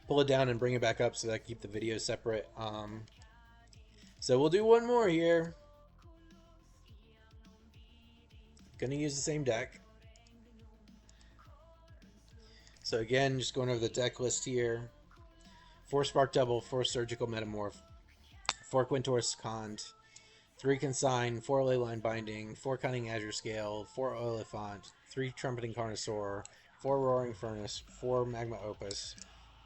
pull it down and bring it back up so that I keep the video separate. So we'll do one more here. Gonna use the same deck. So again, just going over the deck list here. 4 Spark Double, 4 Surgical Metamorph, 4 Quintor's Cont, 3 Consign, 4 Leyline Binding, 4 Cunning Azure Scale, 4 Oliphant, 3 Trumpeting Carnosaur, 4 Roaring Furnace, 4 Magma Opus,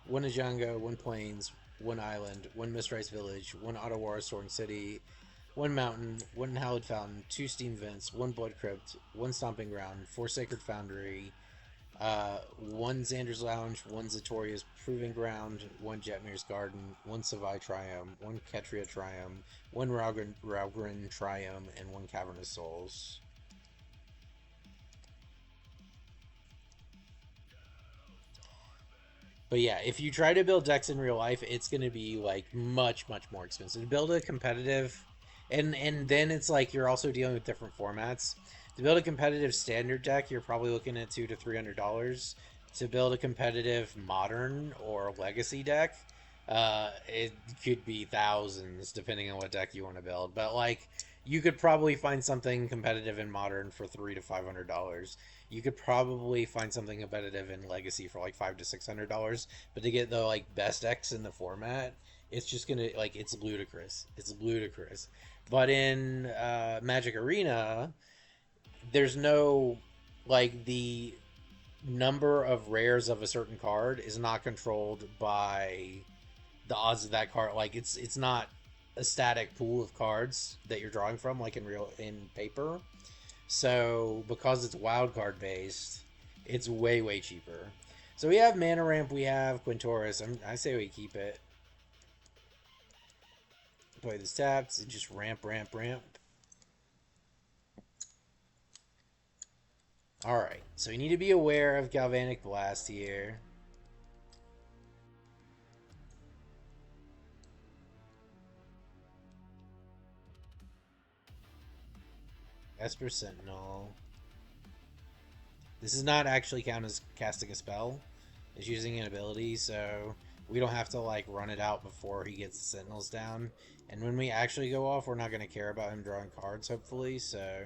1 Ajango, 1 Plains, 1 Island, 1 Mistrise Village, 1 Ottawara Soaring City, 1 Mountain, 1 Hallowed Fountain, 2 Steam Vents, 1 Blood Crypt, 1 Stomping Ground, 4 Sacred Foundry, 1 Xander's Lounge, 1 Zatoria's Proving Ground, 1 Jetmir's Garden, 1 Savai Triumph, 1 Ketria Triumph, 1 Raugrin Triumph, and 1 Cavernous Souls. But yeah, if you try to build decks in real life, it's going to be like much more expensive to build a competitive, and then it's like you're also dealing with different formats. To build a competitive standard deck, you're probably looking at $200 to $300. To build a competitive modern or legacy deck, it could be thousands depending on what deck you want to build. But like, you could probably find something competitive in modern for $300 to $500. You could probably find something competitive in legacy for like $500 to $600. But to get the like best decks in the format, it's just gonna like it's ludicrous. It's ludicrous. But in Magic Arena, there's no like the number of rares of a certain card is not controlled by the odds of that card. Like it's not a static pool of cards that you're drawing from like in paper. So because it's wild card based, it's way cheaper. So we have Mana Ramp, we have Quintoris. I say we keep it. Play this tapped and just ramp. Alright, so you need to be aware of Galvanic Blast here. Esper Sentinel. This is not actually count as casting a spell. It's using an ability, so we don't have to like run it out before he gets the Sentinels down. And when we actually go off, we're not going to care about him drawing cards, hopefully, so...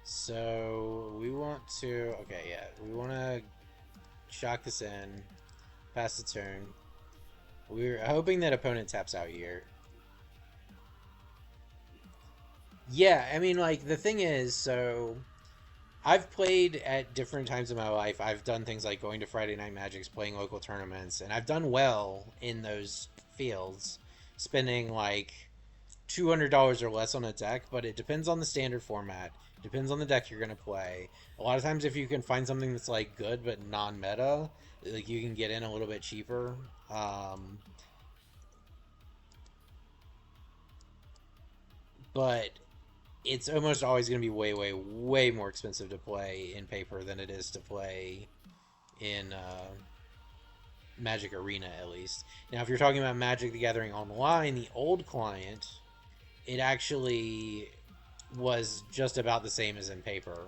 So we want to, okay, yeah, we want to shock this in, pass the turn. We're hoping that opponent taps out here. Yeah, I mean, like, the thing is, so I've played at different times in my life. I've done things like going to Friday Night Magics, playing local tournaments, and I've done well in those fields, spending like $200 or less on a deck, but it depends on the standard format. Depends on the deck you're gonna play. A lot of times, if you can find something that's like good but non-meta, like you can get in a little bit cheaper. But it's almost always going to be way more expensive to play in paper than it is to play in Magic Arena, at least. Now, if you're talking about Magic the Gathering Online, the old client, it actually was just about the same as in paper,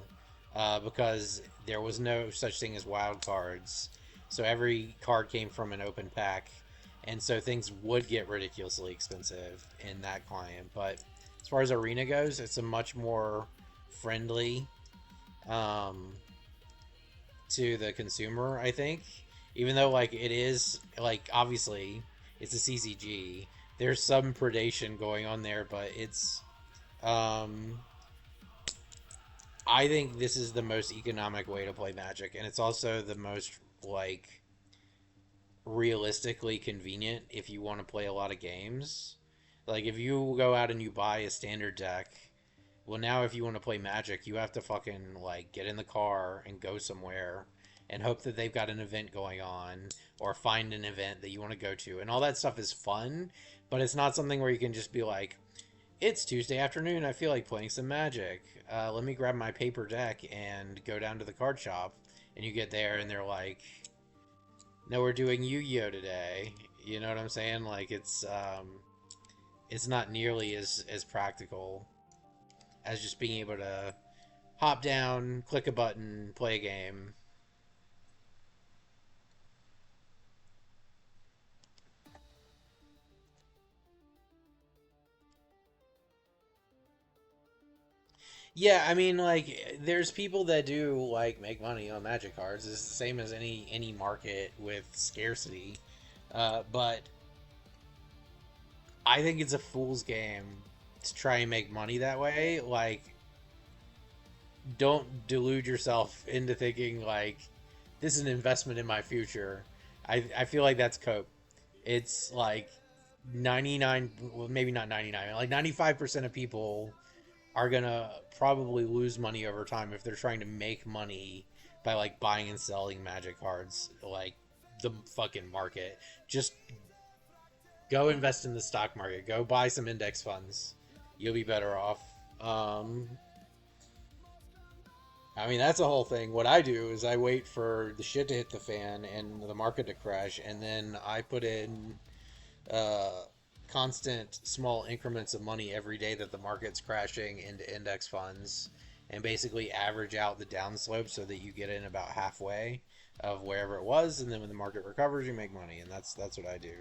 because there was no such thing as wild cards. So every card came from an open pack, and so things would get ridiculously expensive in that client. But as far as Arena goes, it's a much more friendly to the consumer, I think. Even though, like, it is, like, obviously, it's a CCG. There's some predation going on there, but it's... I think this is the most economic way to play Magic, and it's also the most, like, realistically convenient if you want to play a lot of games. Like, if you go out and you buy a standard deck, well, now if you want to play Magic, you have to fucking, like, get in the car and go somewhere and hope that they've got an event going on, or find an event that you want to go to. And all that stuff is fun, but it's not something where you can just be like, it's Tuesday afternoon, I feel like playing some Magic. Let me grab my paper deck and go down to the card shop. And you get there and they're like, no, we're doing Yu-Gi-Oh today. You know what I'm saying? Like, it's it's not nearly as practical as just being able to hop down, click a button, play a game. Yeah, I mean, like, there's people that do like make money on Magic cards. It's the same as any market with scarcity, but I think it's a fool's game to try and make money that way. Like, don't delude yourself into thinking like this is an investment in my future. I feel like that's cope. It's like 99, well, maybe not 99, like 95% of people are gonna probably lose money over time if they're trying to make money by like buying and selling magic cards like the fucking market. Just go invest in the stock market. Go buy some index funds. You'll be better off. I mean, that's the whole thing. What I do is I wait for the shit to hit the fan and the market to crash, and then I put in uh, constant small increments of money every day that the market's crashing into index funds, and basically average out the downslope so that you get in about halfway of wherever it was, and then when the market recovers, you make money, and that's what I do.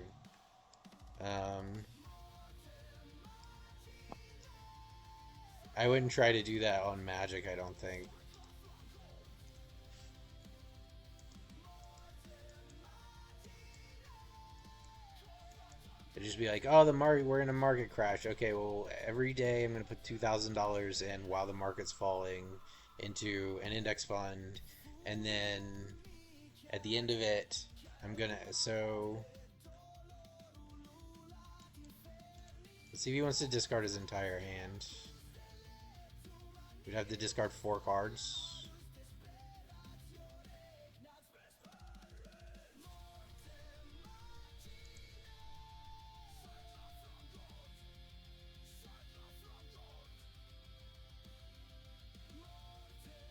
Um, I wouldn't try to do that on Magic. I don't think. It'd just be like, oh, the market, we're in a market crash. Okay, well, every day I'm going to put $2,000 in while the market's falling into an index fund, and then at the end of it, I'm gonna. So let's see if he wants to discard his entire hand. We'd have to discard 4 cards.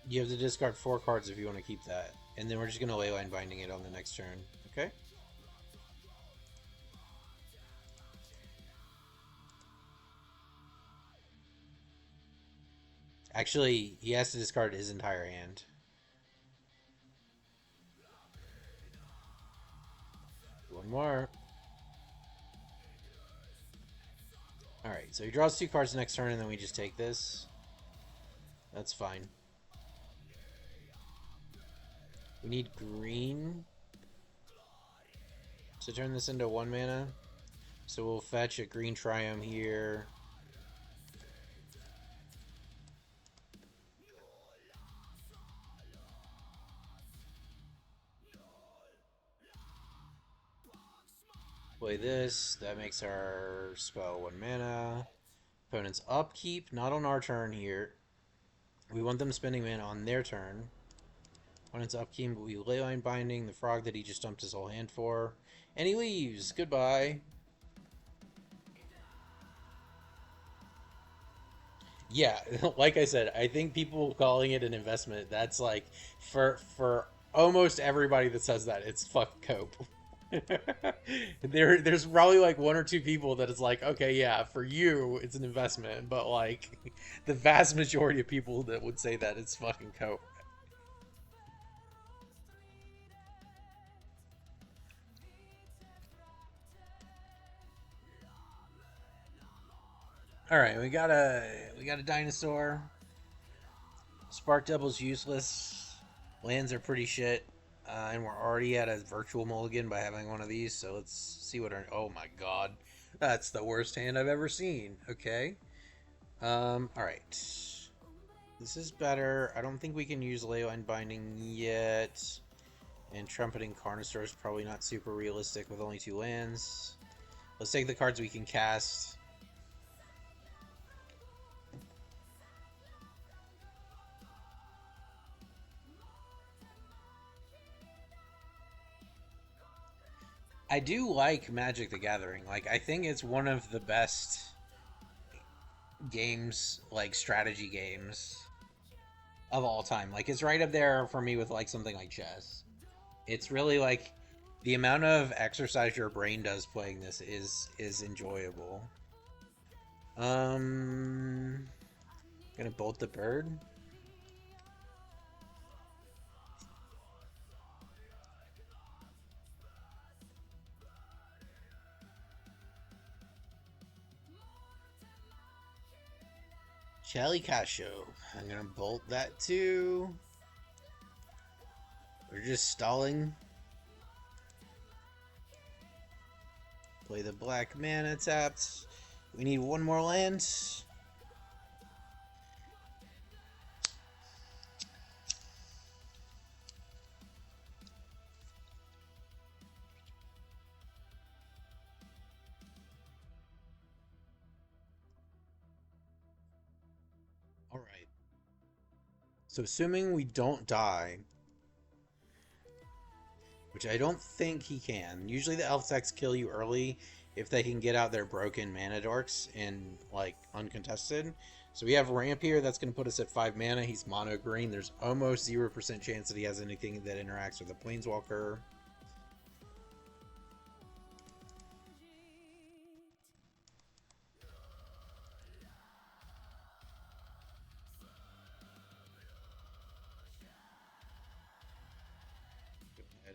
You have to discard 4 cards if you want to keep that. And then we're just going to leyline binding it on the next turn. Okay? Actually, he has to discard his entire hand. One more. Alright, so he draws 2 cards next turn, and then we just take this. That's fine. We need green to turn this into 1 mana. So we'll fetch a green Triumph here. Play this. That makes our spell 1 mana. Opponent's upkeep, not on our turn here. We want them spending mana on their turn. Opponent's upkeep, but we leyline binding the frog that he just dumped his whole hand for. And he leaves. Goodbye. Yeah, like I said, I think people calling it an investment, that's like for almost everybody that says that, it's fuck cope. There's probably like 1 or 2 people that it's like, okay, yeah, for you it's an investment, but like the vast majority of people that would say that it's fucking cope. All right, we got a dinosaur. Spark Double's useless. Lands are pretty shit. And we're already at a virtual mulligan by having one of these, so let's see what our. Oh my god. That's the worst hand I've ever seen. Okay. Alright. This is better. I don't think we can use Leyline Binding yet. And Trumpeting Carnosaur is probably not super realistic with only 2 lands. Let's take the cards we can cast. I do like Magic the Gathering. Like, I think it's one of the best games, like strategy games of all time. Like, it's right up there for me with like something like chess. It's really like the amount of exercise your brain does playing this is enjoyable. Um, gonna bolt the bird. Chalicasho. I'm gonna bolt that too. We're just stalling. Play the black mana tapped. We need one more land. Alright. So assuming we don't die, which I don't think he can. Usually the elf decks kill you early if they can get out their broken mana dorks in like uncontested. So we have Ramp here that's going to put us at 5 mana. He's mono green. There's almost 0% chance that he has anything that interacts with a planeswalker.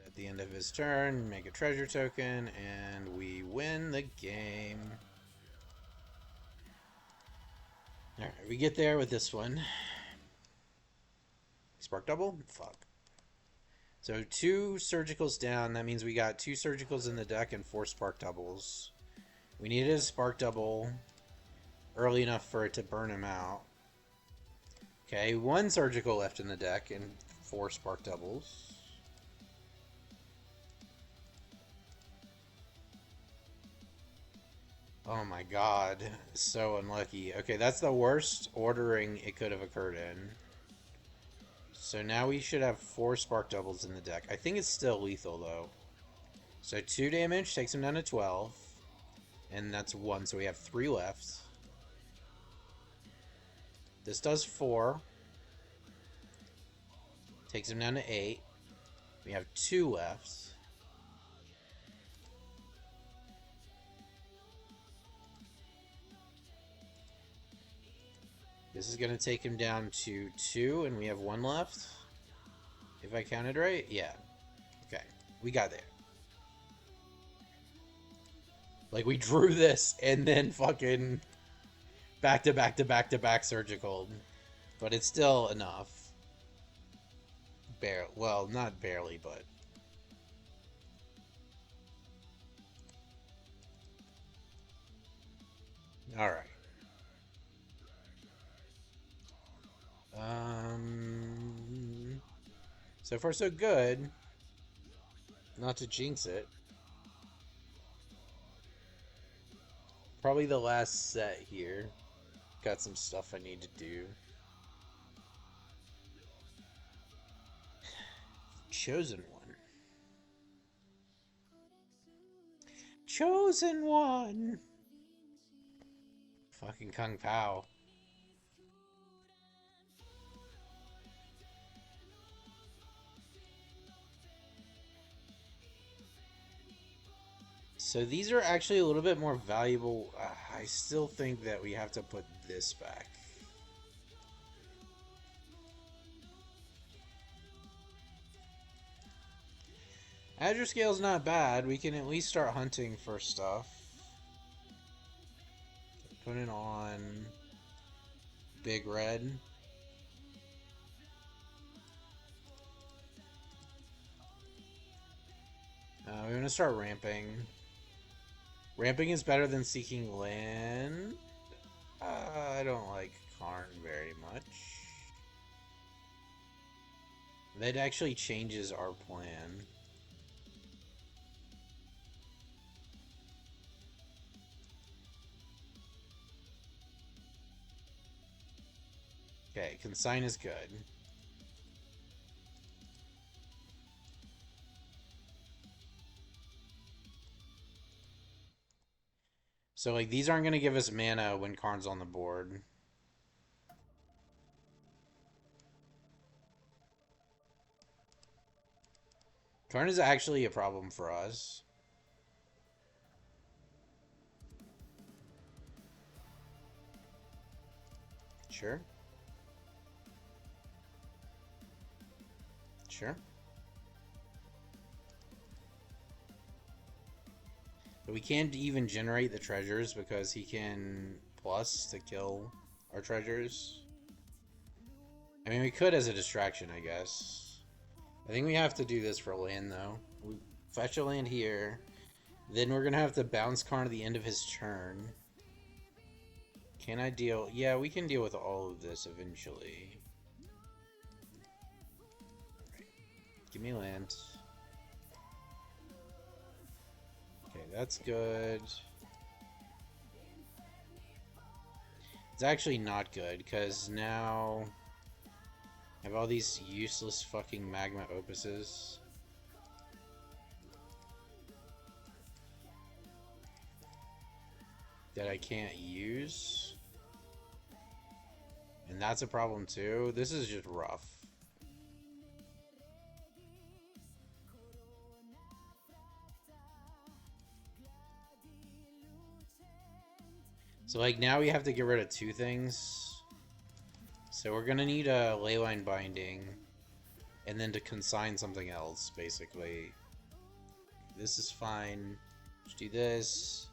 At the end of his turn, make a treasure token, and we win the game. Alright, we get there with this one. Spark double? Fuck. So 2 surgicals down, that means we got 2 surgicals in the deck and 4 spark doubles. We needed a spark double early enough for it to burn him out. Okay, 1 surgical left in the deck and 4 spark doubles. Oh my god, so unlucky. Okay, that's the worst ordering it could have occurred in. So now we should have 4 spark doubles in the deck. I think it's still lethal though. So 2 damage takes him down to 12. And that's 1, so we have 3 left. This does 4. Takes him down to 8. We have 2 left. This is going to take him down to 2, and we have 1 left. If I counted right? Yeah. Okay. We got there. Like, we drew this, and then fucking back to back to back to back surgical. But it's still enough. Well, not barely, but... Alright. So far so good. Not to jinx it. Probably the last set here. Got some stuff I need to do. Chosen one. Chosen one! Fucking Kung Pao. So these are actually a little bit more valuable. I still think that we have to put this back. Azure Scale's not bad. We can at least start hunting for stuff. Put it on Big Red. We're going to start ramping. Ramping is better than seeking land. I don't like Karn very much. That actually changes our plan. Okay, Consign is good. So, like, these aren't going to give us mana when Karn's on the board. Karn is actually a problem for us. Sure. Sure. But we can't even generate the treasures because he can plus to kill our treasures. I mean, we could as a distraction, I guess. I think we have to do this for land, though. We fetch a land here. Then we're going to have to bounce Karn at the end of his turn. Can I deal? Yeah, we can deal with all of this eventually. Right. Give me land. Okay, that's good. It's actually not good, because now I have all these useless fucking magma opuses. That I can't use. And that's a problem too. This is just rough. So like now we have to get rid of two things. So we're gonna need a leyline binding. And then to consign something else, basically. This is fine. Let's do this.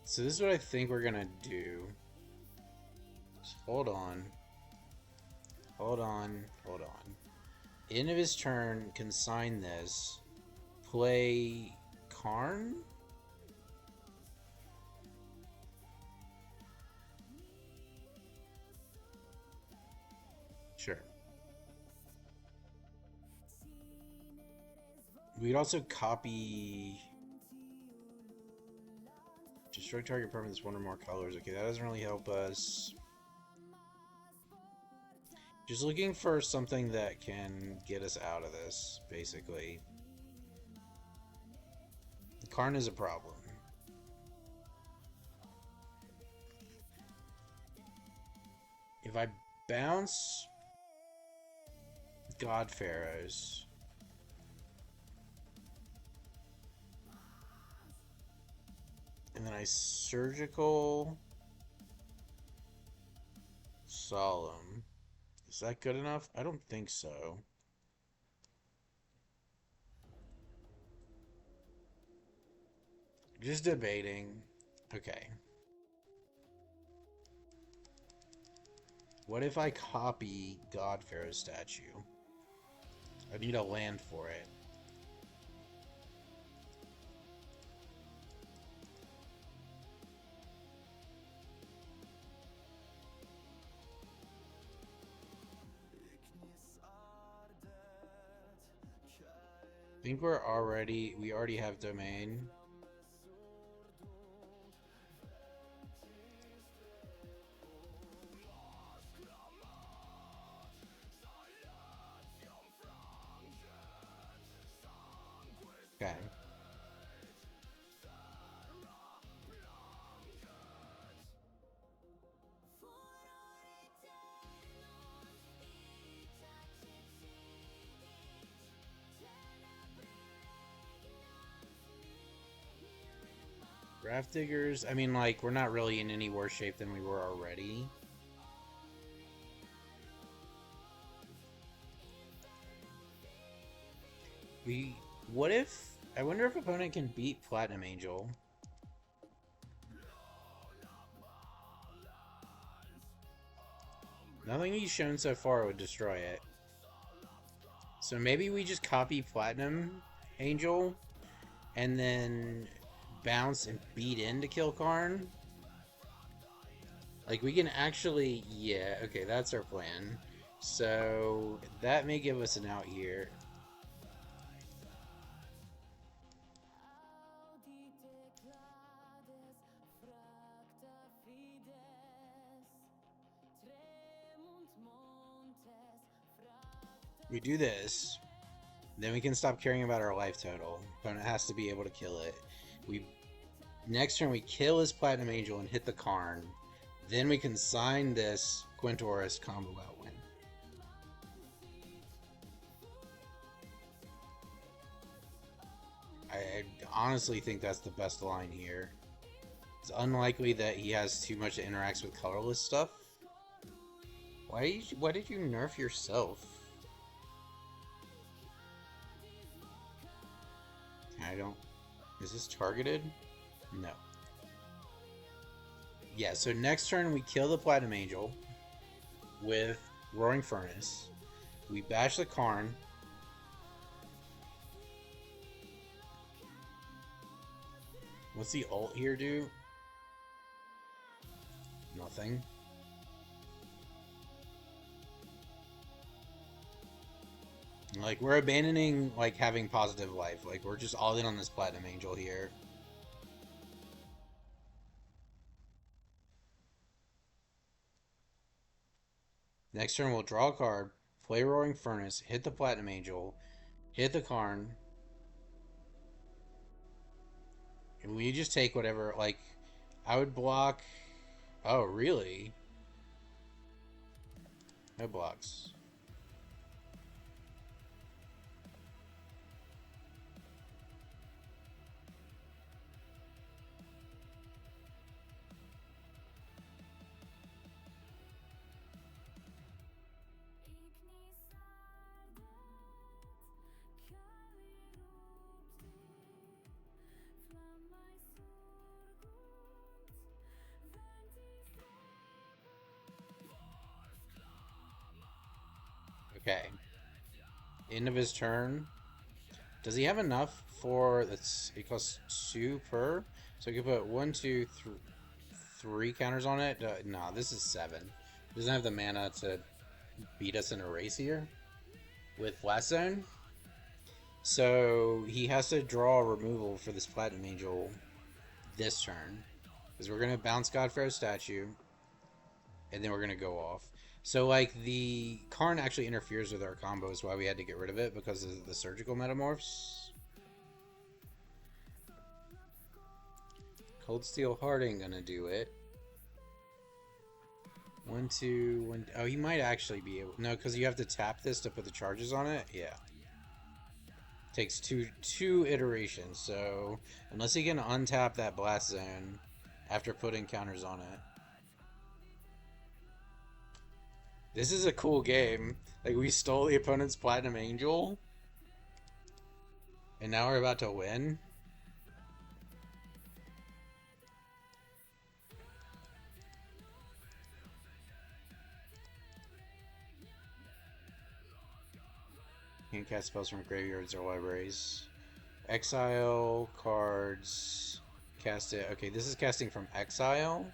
So this is what I think we're gonna do. Just hold on. Hold on. Hold on. End of his turn, consign this. Play Karn? Sure. We'd also copy... Destroy target permanents one or more colors. Okay, that doesn't really help us. Just looking for something that can get us out of this, basically. The Karn is a problem. If I bounce God Pharaohs, and then I surgical solemn. Is that good enough? I don't think so. Just debating. Okay. What if I copy God Pharaoh's statue? I need a land for it. I think we already have domain. Okay. Raft Diggers, I mean, like, we're not really in any worse shape than we were already. What if, I wonder if opponent can beat Platinum Angel. Nothing he's shown so far would destroy it. So maybe we just copy Platinum Angel and then bounce and beat in to kill Karn. Like, we can actually... Yeah, okay, that's our plan. So that may give us an out here. We do this. Then we can stop caring about our life total. Opponent has to be able to kill it. We Next turn we kill his Platinum Angel and hit the Karn. Then we can sign this Quintoris combo out win. I honestly think that's the best line here. It's unlikely that he has too much that interacts with colorless stuff. Why did you nerf yourself? I don't... Is this targeted? No. Yeah, so next turn we kill the Platinum Angel with Roaring Furnace. We bash the Karn. What's the ult here do? Nothing. Like, we're abandoning, like, having positive life. Like, we're just all in on this Platinum Angel here. Next turn, we'll draw a card, play Roaring Furnace, hit the Platinum Angel, hit the Karn. And we just take whatever, like, I would block... Oh, really? No blocks. Okay. End of his turn. Does he have enough for... That's, it costs 2 per? So he could put 1, 2, 3 counters on it? Nah, this is 7. He doesn't have the mana to beat us in a race here with Blast Zone. So he has to draw a removal for this Platinum Angel this turn. Because we're going to bounce Godpharaoh's statue. And then we're going to go off. So, like, the Karn actually interferes with our combo, is why we had to get rid of it, because of the surgical metamorphs. Cold Steel Heart ain't gonna do it. 1, 2, 1... Oh, he might actually be able... No, because you have to tap this to put the charges on it? Yeah. Takes two iterations, so... Unless he can untap that Blast Zone after putting counters on it. This is a cool game. Like, we stole the opponent's Platinum Angel. And now we're about to win. Can't cast spells from graveyards or libraries. Exile cards. Cast it. Okay, this is casting from exile.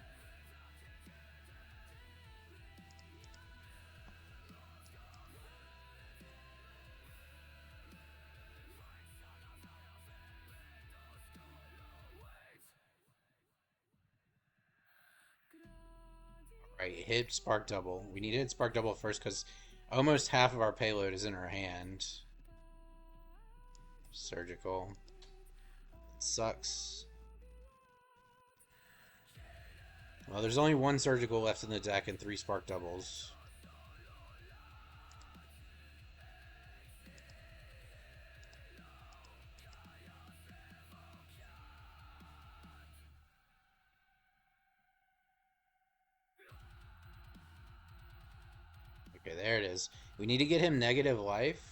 Right, hit Spark Double. We need to hit Spark Double first because almost half of our payload is in our hand. Surgical. It sucks. Well, there's only 1 surgical left in the deck and 3 Spark Doubles. Okay, there it is. We need to get him negative life.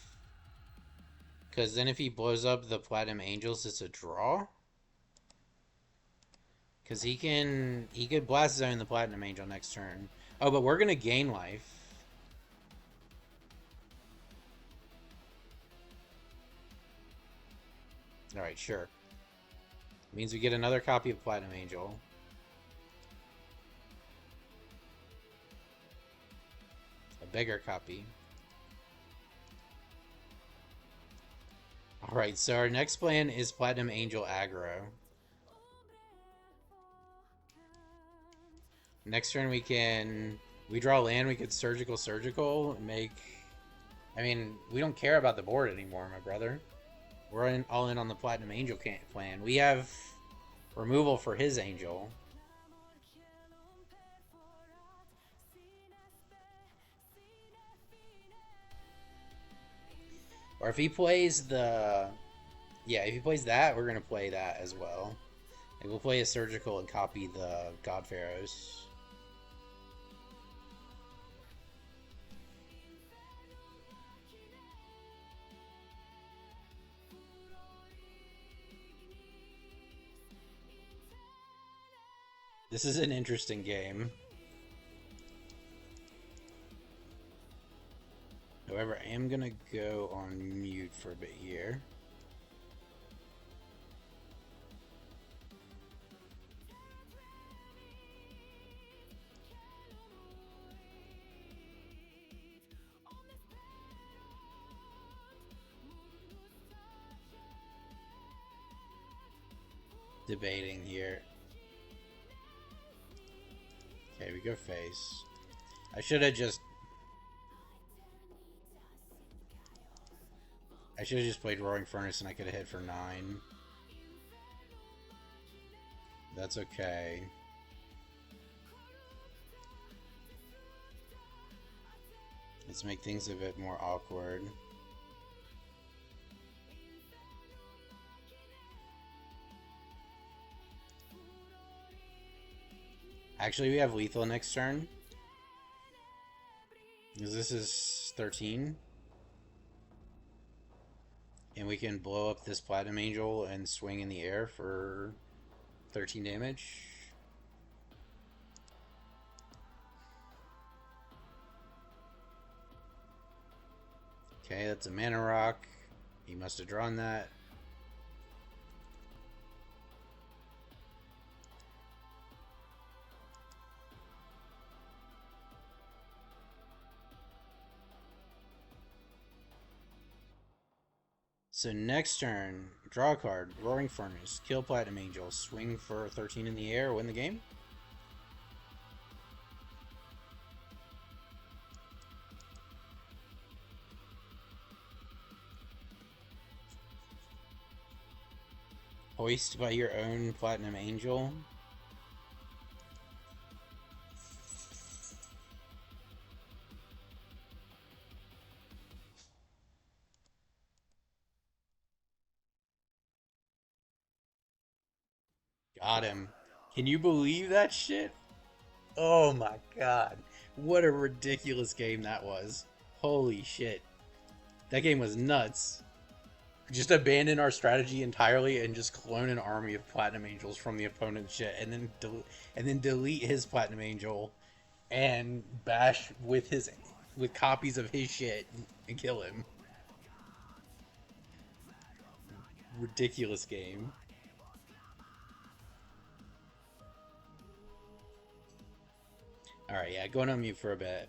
Because then if he blows up the Platinum Angels, it's a draw. Because he could Blast Zone the Platinum Angel next turn. Oh, but we're going to gain life. Alright, sure. Means we get another copy of Platinum Angel. A bigger copy. Alright, so our next plan is Platinum Angel aggro. Next turn we draw land, we could surgical, make I mean, we don't care about the board anymore, my brother. We're all in on the Platinum Angel plan. We have removal for his Angel. Or if he plays the... Yeah, if he plays that, we're going to play that as well. Like, we'll play a Surgical and copy the God Pharaohs. This is an interesting game. However, I am going to go on mute for a bit here. Debating here. Okay, we go face. I should have just played Roaring Furnace and I could have hit for 9. That's okay. Let's make things a bit more awkward. Actually, we have lethal next turn. Because this is 13. And we can blow up this Platinum Angel and swing in the air for 13 damage. Okay, that's a mana rock. He must have drawn that. So next turn, draw a card, Roaring Furnace, kill Platinum Angel, swing for 13 in the air, win the game. Hoist by your own Platinum Angel. Got him. Can you believe that shit? Oh my god. What a ridiculous game that was. Holy shit. That game was nuts. Just abandon our strategy entirely and just clone an army of Platinum Angels from the opponent's shit and then delete his Platinum Angel and bash with copies of his shit and kill him. Ridiculous game. Alright, yeah, going on mute for a bit.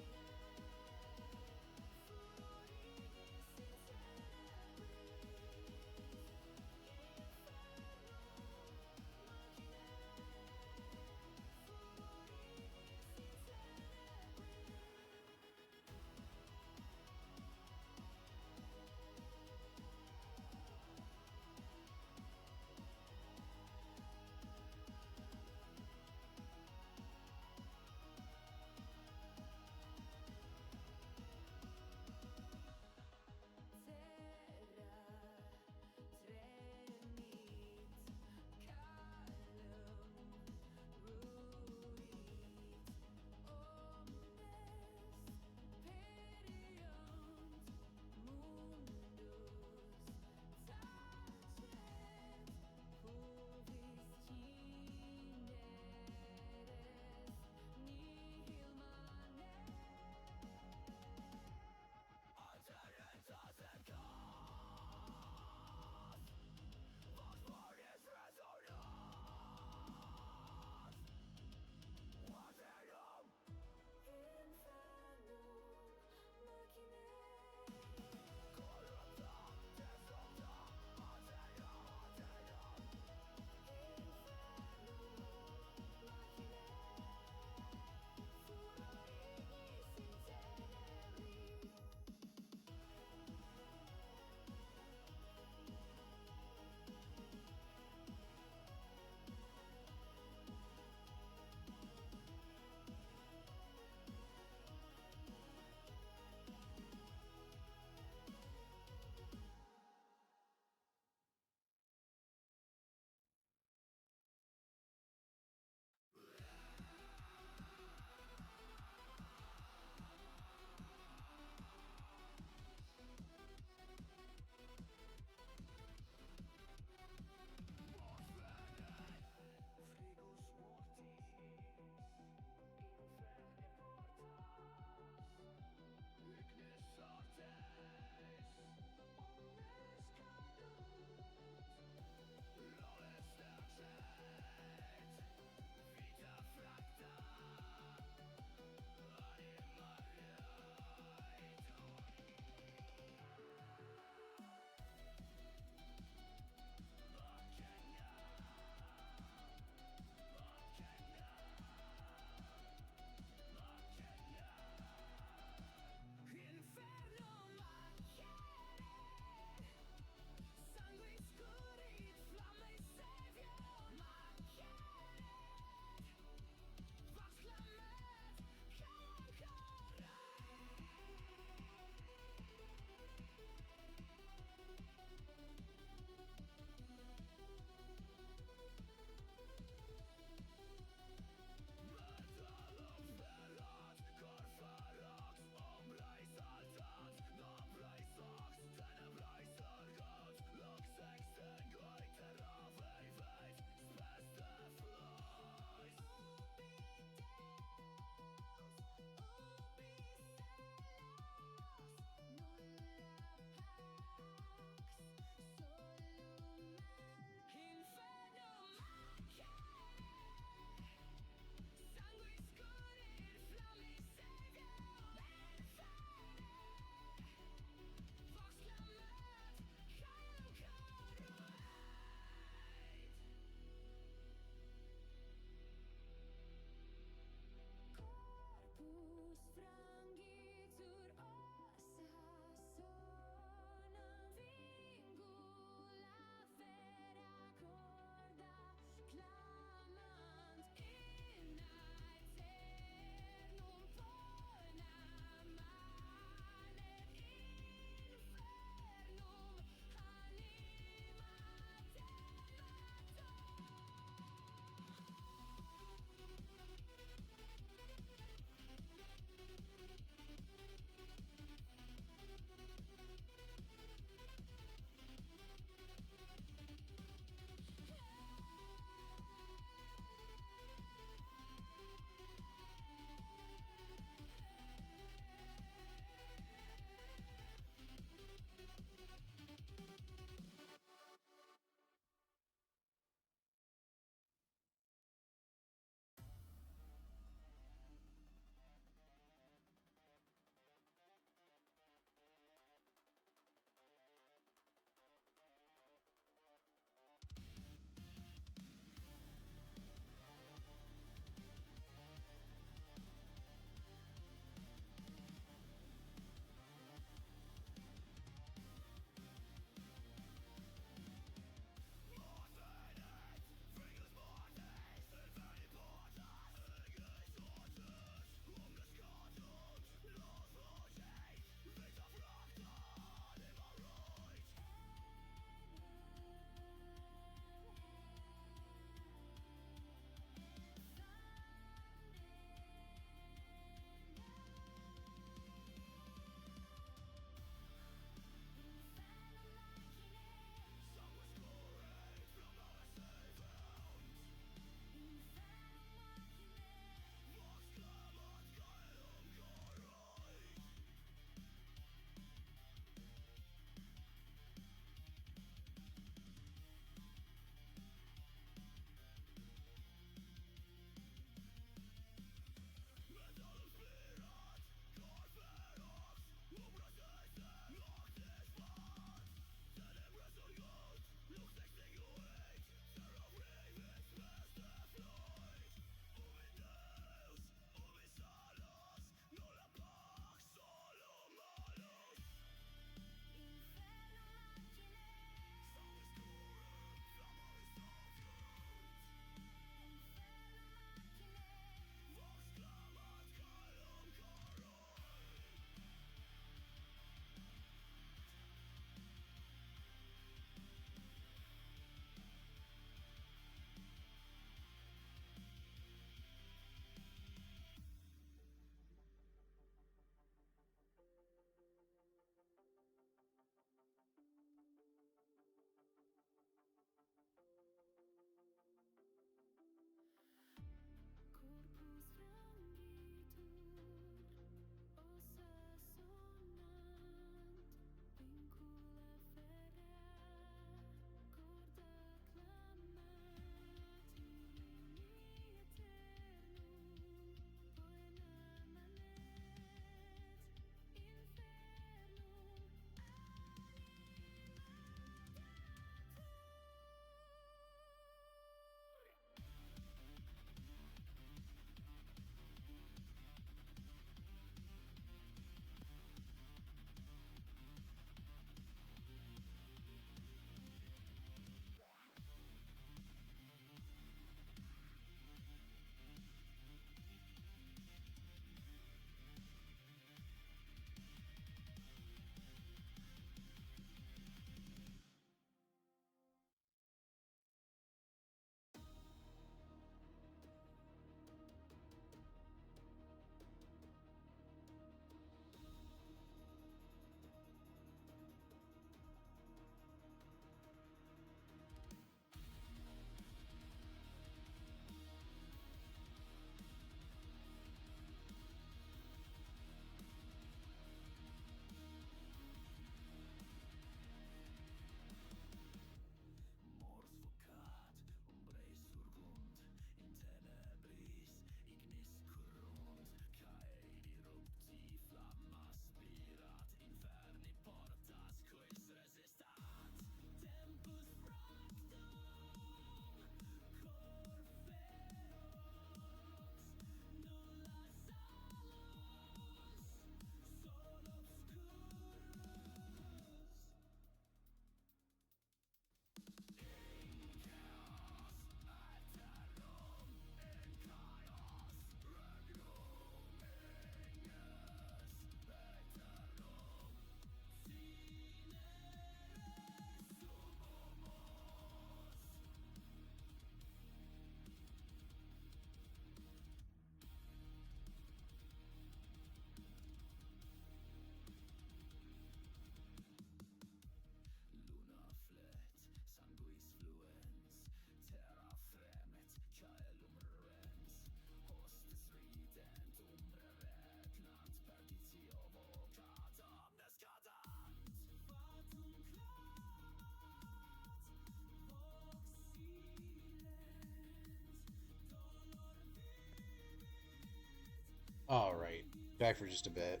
Back for just a bit.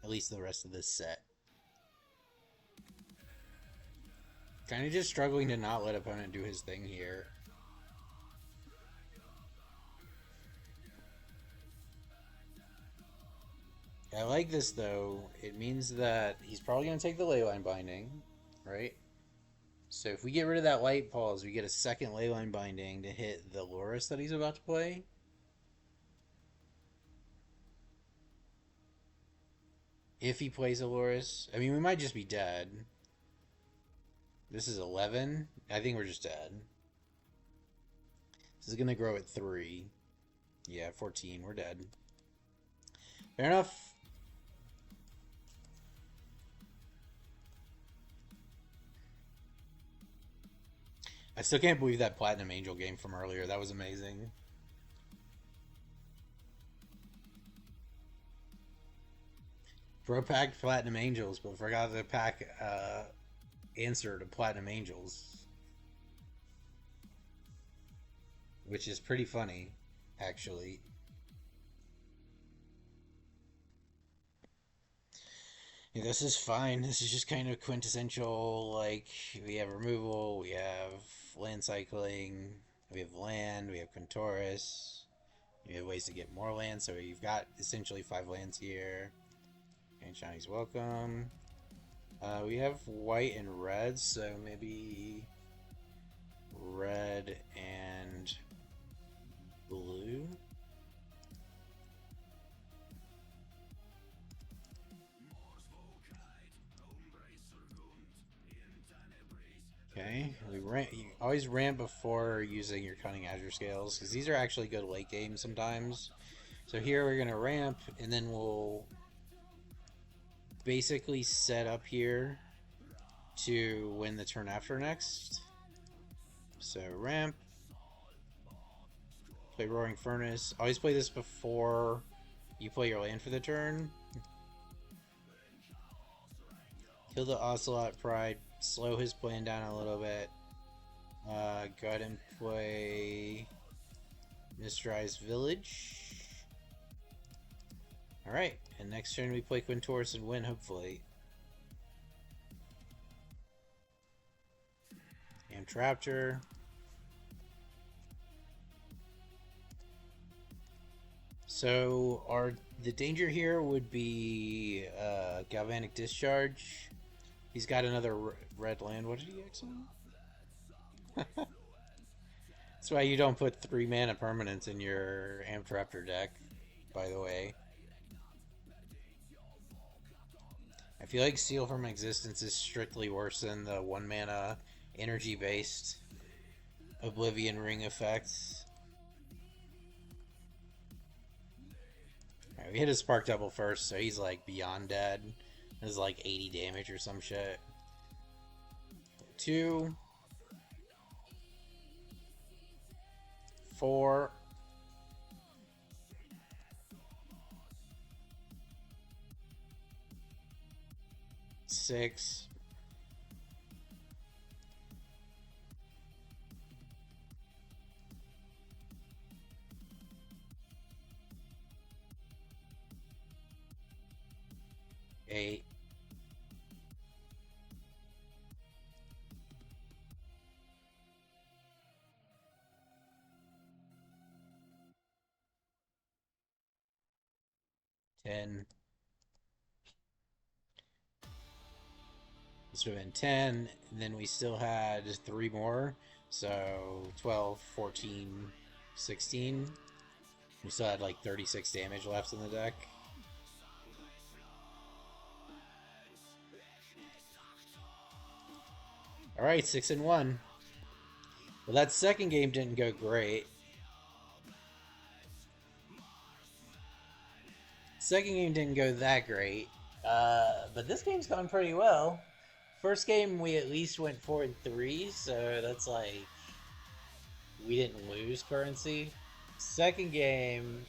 At least the rest of this set. Kind of just struggling to not let opponent do his thing here. I like this though. It means that he's probably going to take the Leyline Binding, right? So if we get rid of that Light Pulse, we get a second Leyline Binding to hit the Loris that he's about to play. If he plays a Loris. I mean, we might just be dead. This is 11. I think we're just dead. This is going to grow at 3. Yeah, 14. We're dead. Fair enough. I still can't believe that Platinum Angel game from earlier. That was amazing. Bro packed Platinum Angels, but forgot to pack answer to Platinum Angels. Which is pretty funny, actually. Yeah, this is fine. This is just kind of quintessential, like, we have removal, we have land cycling, we have land, we have Quintoris, we have ways to get more land, so you've got essentially 5 lands here. And Shini's welcome. We have white and red, so maybe red and blue. Okay, you always ramp before using your Cunning Azure Scales, because these are actually good late game sometimes. So here we're going to ramp, and then we'll basically set up here to win the turn after next. So ramp, play Roaring Furnace. Always play this before you play your land for the turn. Kill the Ocelot Pride, slow his plan down a little bit. Go ahead and play Mysterized Village. Alright, and next turn we play Quintoris and win, hopefully. Amtraptor. So the danger here would be Galvanic Discharge. He's got another red land. What did he exile? That's why you don't put 3 mana permanents in your Amtraptor deck, by the way. I feel like Seal from Existence is strictly worse than the 1 mana energy based Oblivion Ring effects. Alright, we hit a Spark Double first, so he's like beyond dead. This is like 80 damage or some shit. 2, 4, 6, 8, 10. This would have been 10, and then we still had 3 more, so 12, 14, 16. We still had like 36 damage left in the deck. Alright, 6-1. Well, that second game didn't go great. Second game didn't go that great, but this game's gone pretty well. First game we at least went 4-3, so that's like we didn't lose currency. Second game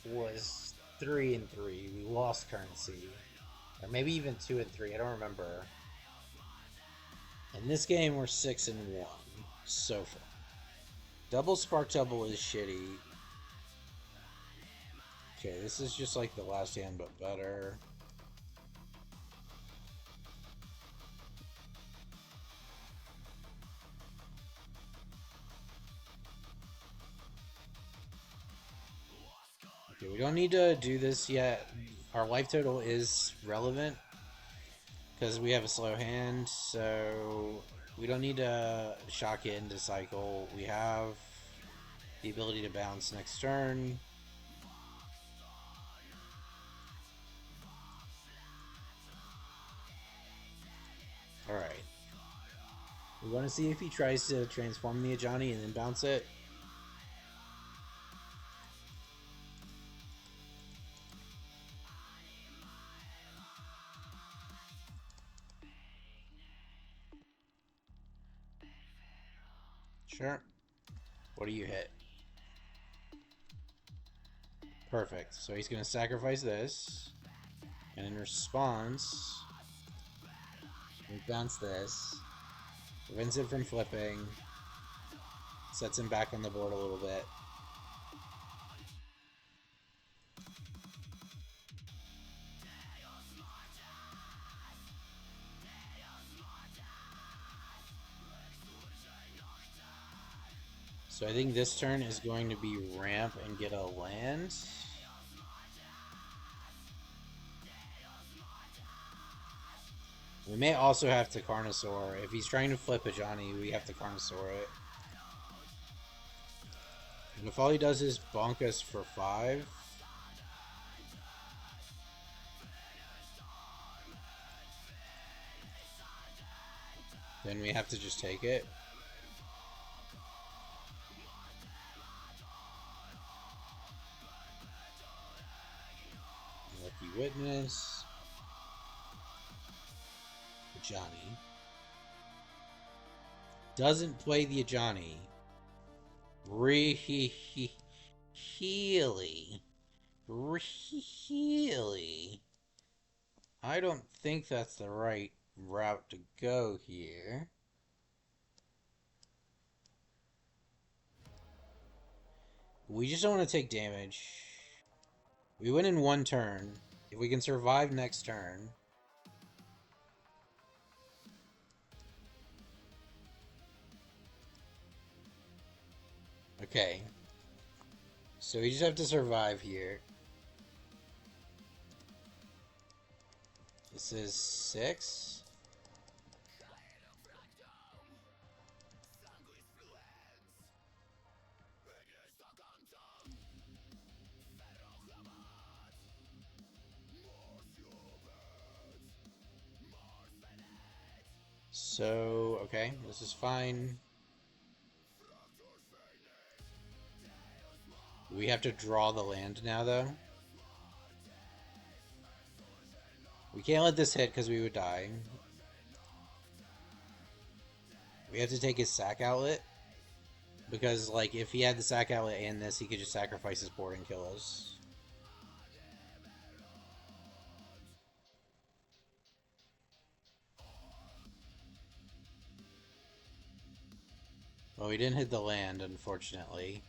was 3-3. We lost currency, or maybe even 2-3. I don't remember. And this game we're 6-1 so far. Double Spark Double is shitty. Okay, this is just like the last hand, but better. Okay, we don't need to do this yet. Our life total is relevant because we have a slow hand, so we don't need to shock it into cycle. We have the ability to bounce next turn. Alright. We want to see if he tries to transform the Ajani and then bounce it. Sure. What do you hit? Perfect. So he's going to sacrifice this. And in response, we bounce this. Prevents it from flipping. Sets him back on the board a little bit. So I think this turn is going to be ramp and get a land. We may also have to Carnosaur. If he's trying to flip a Johnny, we have to Carnosaur it. And if all he does is bonk us for 5... then we have to just take it. Lucky Witness. Ajani. Doesn't play the Ajani. Really? Really? I don't think that's the right route to go here. We just don't want to take damage. We win in one turn. If we can survive next turn... Okay. So we just have to survive here. This is 6. So, okay, this is fine. We have to draw the land now, though. We can't let this hit because we would die. We have to take his sack outlet. Because, like, if he had the sack outlet and this, he could just sacrifice his board and kill us. Well, we didn't hit the land, unfortunately.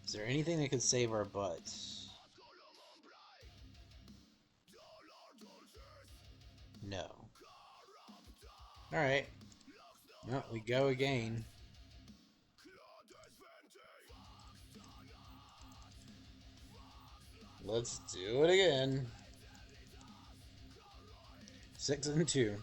Is there anything that could save our butts? No. Alright. Well, we go again. Let's do it again. 6 and 2.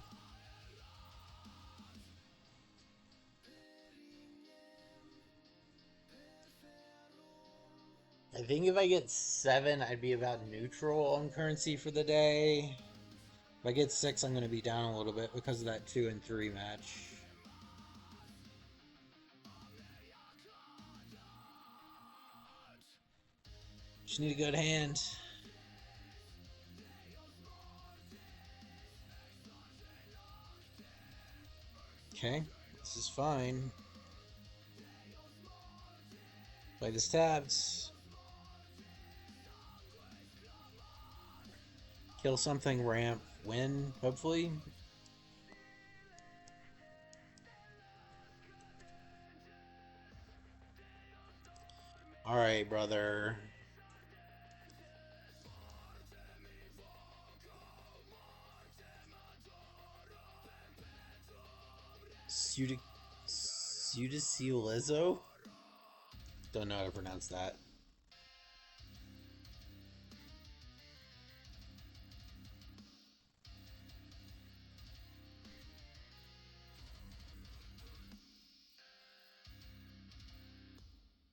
I think if I get 7, I'd be about neutral on currency for the day. If I get 6, I'm going to be down a little bit because of that 2 and 3 match. Just need a good hand. Okay, this is fine. Play the stabs. Kill something, ramp, win, hopefully. Alright, brother. Pseudocilizo? Don't know how to pronounce that.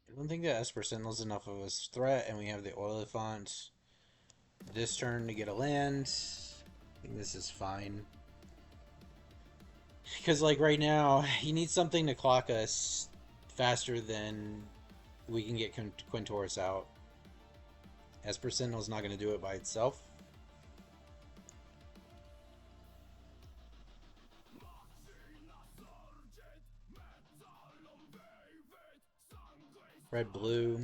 I don't think that Esper Sentinel's enough of a threat, and we have the Oliphant this turn to get a land. I think this is fine. Because, like, right now, he needs something to clock us faster than we can get Quintoris out. Esper Sentinel's not going to do it by itself. Red, blue.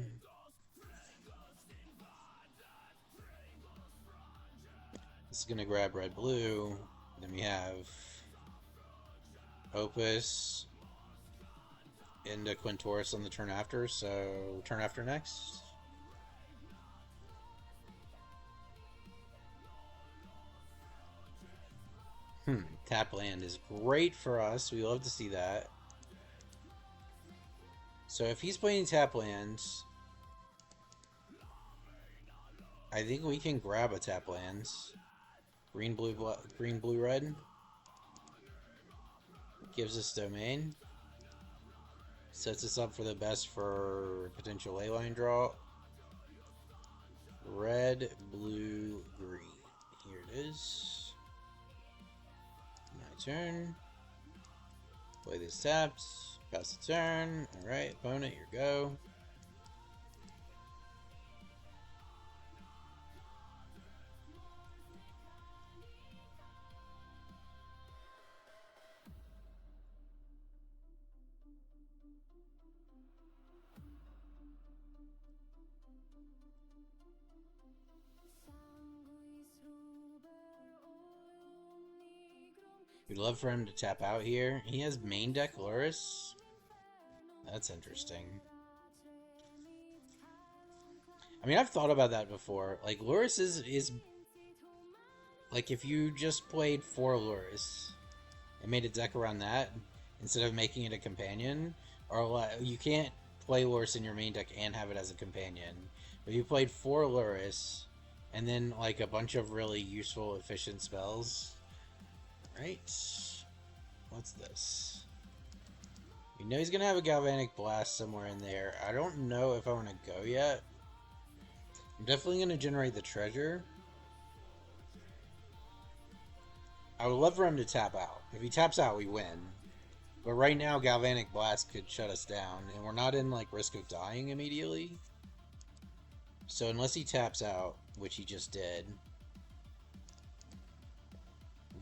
This is going to grab red, blue. Then we have Opus into Quintoris on the turn after, so turn after next. Tap land is great for us. We love to see that. So if he's playing tap lands, I think we can grab a tap land. Green, blue, green, blue, red. Gives us domain. Sets us up for the best for potential ley line draw. Red, blue, green. Here it is. My turn. Play this tapped. Pass the turn. Alright, opponent, your go. We'd love for him to tap out here. He has main deck Luris. That's interesting. I mean, I've thought about that before. Like, Luris is like, if you just played 4 Luris and made a deck around that, instead of making it a companion, or you can't play Luris in your main deck and have it as a companion. But you played 4 Luris, and then, like, a bunch of really useful, efficient spells. Right? What's this? You know he's gonna have a Galvanic Blast somewhere in there. I don't know if I want to go yet. I'm definitely gonna generate the treasure. I would love for him to tap out. If he taps out, we win. But right now, Galvanic Blast could shut us down, and we're not in, like, risk of dying immediately. So unless he taps out, which he just did,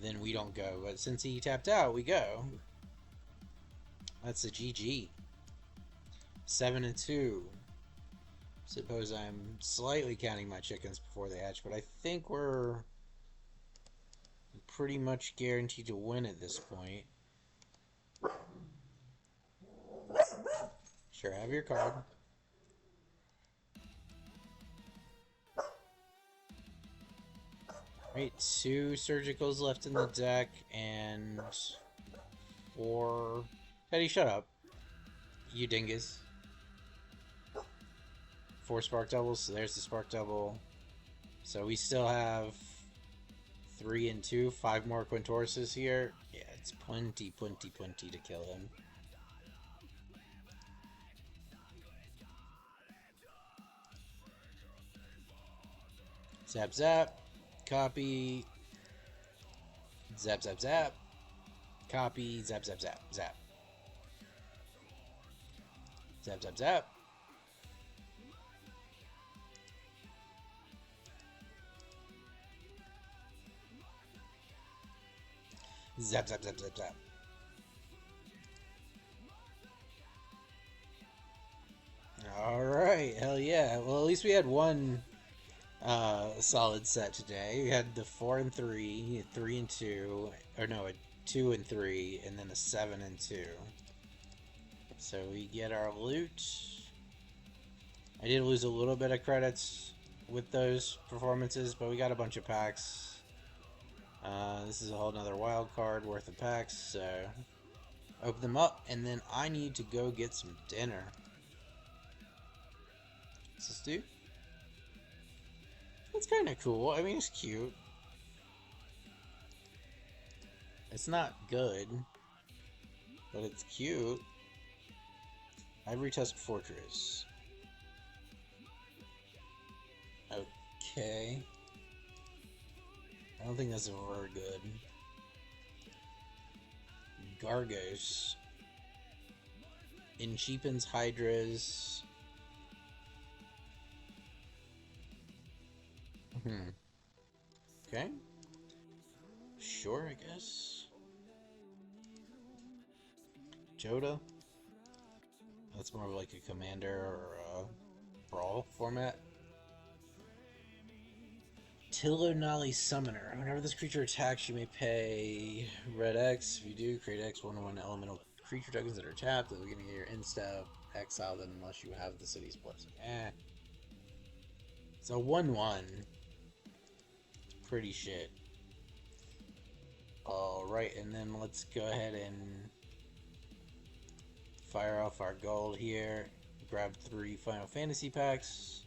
then we don't go. But since he tapped out, we go. That's a GG. 7-2. Suppose I'm slightly counting my chickens before they hatch, but I think we're pretty much guaranteed to win at this point. Sure, have your card. Right, 2 surgicals left in the deck, and 4... Teddy, shut up. You dingus. 4 spark doubles, so there's the spark double. So we still have 3 and 2, 5 more Quintorises here. Yeah, it's plenty to kill him. Zap zap. Copy. Zap zap zap. Copy. Zap zap zap. Zap. Zap zap zap. Zap zap zap zap zap. Alright, hell yeah. Well, at least we had one solid set today. We had the 4 and 3, 3 and 2, or no, a 2 and 3, and then a 7 and 2. So we get our loot. I did lose a little bit of credits with those performances, but we got a bunch of packs. This is a whole nother wild card worth of packs, so Open them up, and then I need to go get some dinner. What's this do? It's kind of cool. I mean, it's cute. It's not good, but it's cute. Ivory Tusk Fortress. Okay. I don't think that's very good. Gargos. Encheapens Hydras. Okay. Sure, I guess. Joda. That's more of like a commander or a brawl format. Tilonali Summoner. Whenever this creature attacks, you may pay red X. If you do, create X 1/1 elemental creature tokens that are tapped at the beginning of your end step. Exile them unless you have the city's plus. It's a 1/1. It's pretty shit. Alright, and then let's go ahead and fire off our gold here. Grab 3 Final Fantasy packs.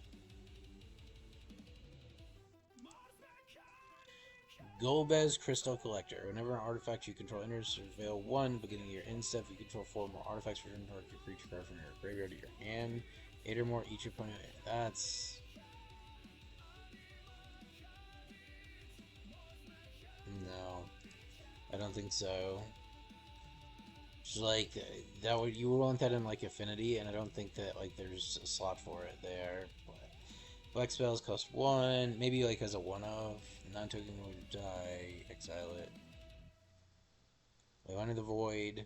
Golbez Crystal Collector. Whenever an artifact you control enters Surveil 1, beginning of your end step, you control 4 more artifacts for your creature card from your graveyard to your hand. 8 or more each opponent. That's... No. I don't think so. Just like, that would, you would want that in like Affinity, and I don't think that like there's a slot for it there. But black spells cost 1, maybe like as a 1-of. Non-token would die, exile it. Live Under the Void.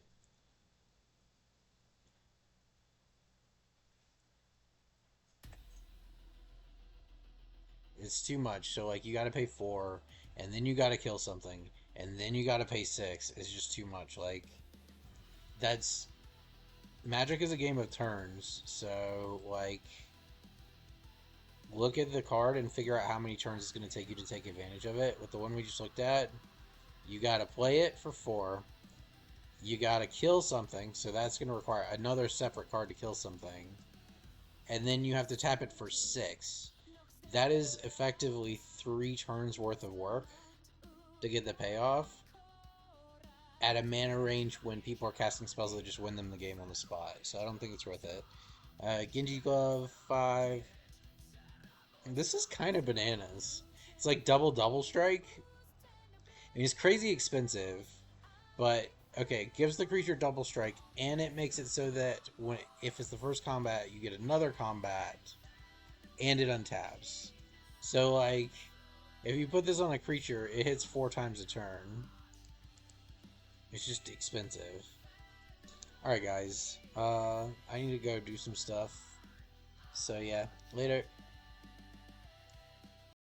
It's too much, so like you gotta pay 4, and then you gotta kill something, and then you gotta pay 6. It's just too much. Like, that's... Magic is a game of turns, so like... Look at the card and figure out how many turns it's going to take you to take advantage of it. With the one we just looked at, you got to play it for 4. You got to kill something, so that's going to require another separate card to kill something. And then you have to tap it for 6. That is effectively 3 turns worth of work to get the payoff at a mana range when people are casting spells that just win them the game on the spot. So I don't think it's worth it. Genji Glove, 5. This is kind of bananas. It's like double strike. I mean, it's crazy expensive, but okay, it gives the creature double strike, and it makes it so that when if it's the first combat, you get another combat, and it untaps. So like, if you put this on a creature, it hits 4 times a turn. It's just expensive. Alright guys, I need to go do some stuff. So yeah, later.